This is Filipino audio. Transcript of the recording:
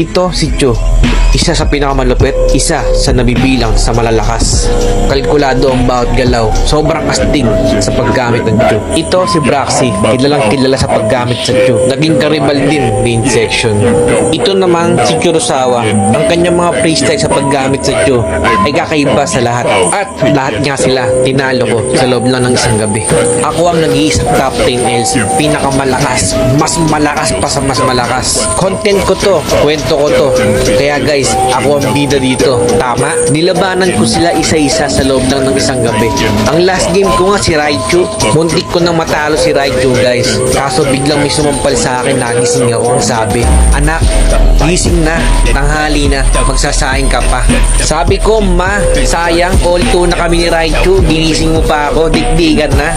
Ito si Chu, isa sa pinakamalupit, isa sa nabibilang sa malalakas. Kalkulado ang bawat galaw, sobrang astig sa paggamit ng Chu. Ito si Braxy, kilalang kilala sa paggamit sa Chu. Naging karibal din main section. Ito naman si Kurosawa, ang kanyang mga freestyle sa paggamit sa Chu ay kakaiba sa lahat. At lahat nga sila tinalo ko sa loob lang ng isang gabi. Ako ang nag-iisang top 10 Ls, pinakamalakas, mas malakas pa sa mas malakas. Content ko to, kwento ko to. Kaya guys, ako ang bida dito. Tama? Nilabanan ko sila isa-isa sa loob lang ng isang gabi. Ang last game ko nga si Raichu. Muntik ko nang matalo si Raichu guys. Kaso biglang may sumampal sa akin, nagising ako. Ang sabi, anak, gising na, tanghali na, magsasaing ka pa. Sabi ko, ma, sayang, all 2 na kami ni Raichu, ginising mo pa ako, dikdigan na.